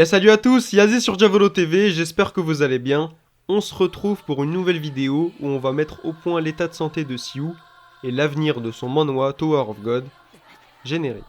Salut à tous, Yazé sur Diavolo TV, j'espère que vous allez bien. On se retrouve pour une nouvelle vidéo où on va mettre au point l'état de santé de Sioux et l'avenir de son manhwa Tower of God. Générique.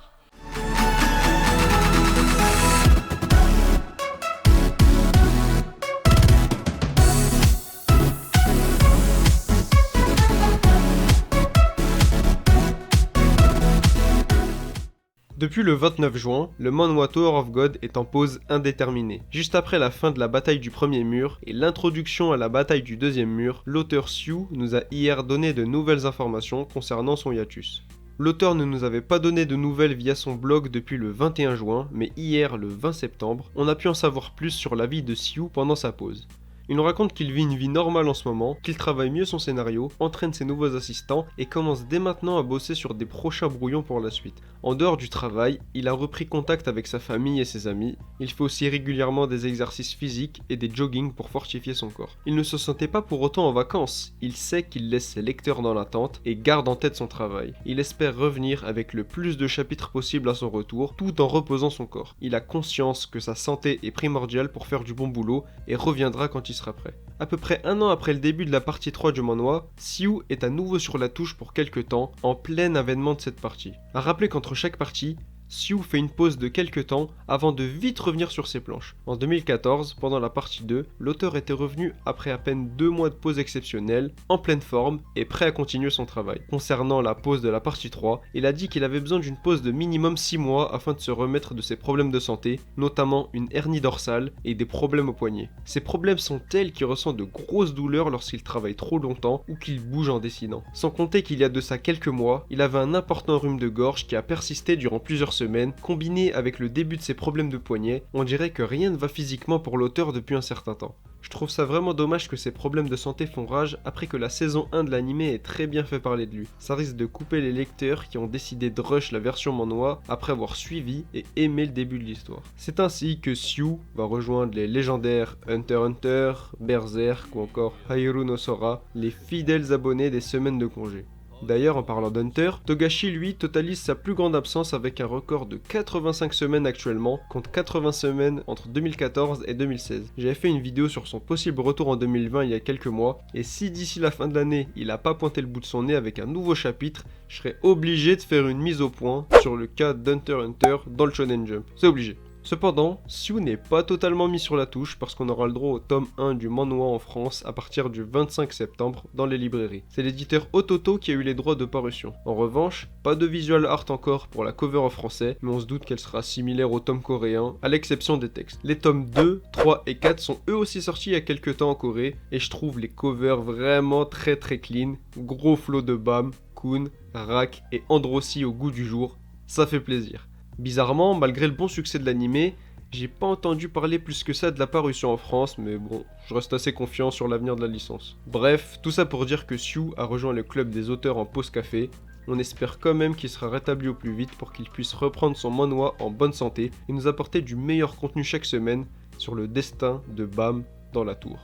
Depuis le 29 juin, le manhwa Tower of God est en pause indéterminée. Juste après la fin de la bataille du premier mur et l'introduction à la bataille du deuxième mur, l'auteur Sioux nous a hier donné de nouvelles informations concernant son hiatus. L'auteur ne nous avait pas donné de nouvelles via son blog depuis le 21 juin, mais hier, le 20 septembre, on a pu en savoir plus sur la vie de Sioux pendant sa pause. Il nous raconte qu'il vit une vie normale en ce moment, qu'il travaille mieux son scénario, entraîne ses nouveaux assistants et commence dès maintenant à bosser sur des prochains brouillons pour la suite. En dehors du travail, il a repris contact avec sa famille et ses amis, il fait aussi régulièrement des exercices physiques et des joggings pour fortifier son corps. Il ne se sentait pas pour autant en vacances, il sait qu'il laisse ses lecteurs dans l'attente et garde en tête son travail. Il espère revenir avec le plus de chapitres possible à son retour, tout en reposant son corps. Il a conscience que sa santé est primordiale pour faire du bon boulot et reviendra quand il sera prêt. À peu près un an après le début de la partie 3 du manhwa, Sioux est à nouveau sur la touche pour quelques temps, en plein avènement de cette partie. À rappeler qu'entre chaque partie, Sioux fait une pause de quelques temps avant de vite revenir sur ses planches. En 2014, pendant la partie 2, l'auteur était revenu après à peine 2 mois de pause exceptionnelle, en pleine forme et prêt à continuer son travail. Concernant la pause de la partie 3, il a dit qu'il avait besoin d'une pause de minimum 6 mois afin de se remettre de ses problèmes de santé, notamment une hernie dorsale et des problèmes au poignet. Ces problèmes sont tels qu'il ressent de grosses douleurs lorsqu'il travaille trop longtemps ou qu'il bouge en dessinant. Sans compter qu'il y a de ça quelques mois, il avait un important rhume de gorge qui a persisté durant plusieurs semaines, combiné avec le début de ses problèmes de poignet, on dirait que rien ne va physiquement pour l'auteur depuis un certain temps. Je trouve ça vraiment dommage que ces problèmes de santé font rage après que la saison 1 de l'animé ait très bien fait parler de lui. Ça risque de couper les lecteurs qui ont décidé de rush la version manhwa après avoir suivi et aimé le début de l'histoire. C'est ainsi que Sioux va rejoindre les légendaires Hunter x Hunter, Berserk ou encore Haikyuu no Sora, les fidèles abonnés des semaines de congé. D'ailleurs, en parlant d'Hunter, Togashi lui totalise sa plus grande absence avec un record de 85 semaines actuellement, contre 80 semaines entre 2014 et 2016. J'avais fait une vidéo sur son possible retour en 2020 il y a quelques mois, et si d'ici la fin de l'année il a pas pointé le bout de son nez avec un nouveau chapitre, je serais obligé de faire une mise au point sur le cas d'Hunter x Hunter dans le Shonen Jump. C'est obligé. Cependant, Sioux n'est pas totalement mis sur la touche parce qu'on aura le droit au tome 1 du manhwa en France à partir du 25 septembre dans les librairies. C'est l'éditeur Ototo qui a eu les droits de parution. En revanche, pas de visual art encore pour la cover en français, mais on se doute qu'elle sera similaire au tome coréen, à l'exception des textes. Les tomes 2, 3 et 4 sont eux aussi sortis il y a quelques temps en Corée, et je trouve les covers vraiment très clean, gros flow de Bam, Kun, Rak et Androssi au goût du jour, ça fait plaisir. Bizarrement, malgré le bon succès de l'animé, j'ai pas entendu parler plus que ça de la parution en France, mais bon, je reste assez confiant sur l'avenir de la licence. Bref, tout ça pour dire que Sioux a rejoint le club des auteurs en pause café. On espère quand même qu'il sera rétabli au plus vite pour qu'il puisse reprendre son manhwa en bonne santé et nous apporter du meilleur contenu chaque semaine sur le destin de Bam dans la tour.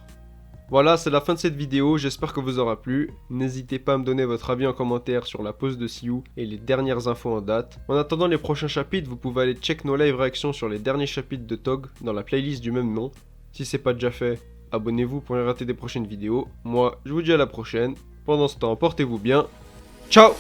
Voilà, c'est la fin de cette vidéo, j'espère que vous aura plu. N'hésitez pas à me donner votre avis en commentaire sur la pause de Sioux et les dernières infos en date. En attendant les prochains chapitres, vous pouvez aller check nos live réactions sur les derniers chapitres de Tog dans la playlist du même nom. Si c'est pas déjà fait, abonnez-vous pour ne rater des prochaines vidéos. Moi, je vous dis à la prochaine. Pendant ce temps, portez-vous bien. Ciao!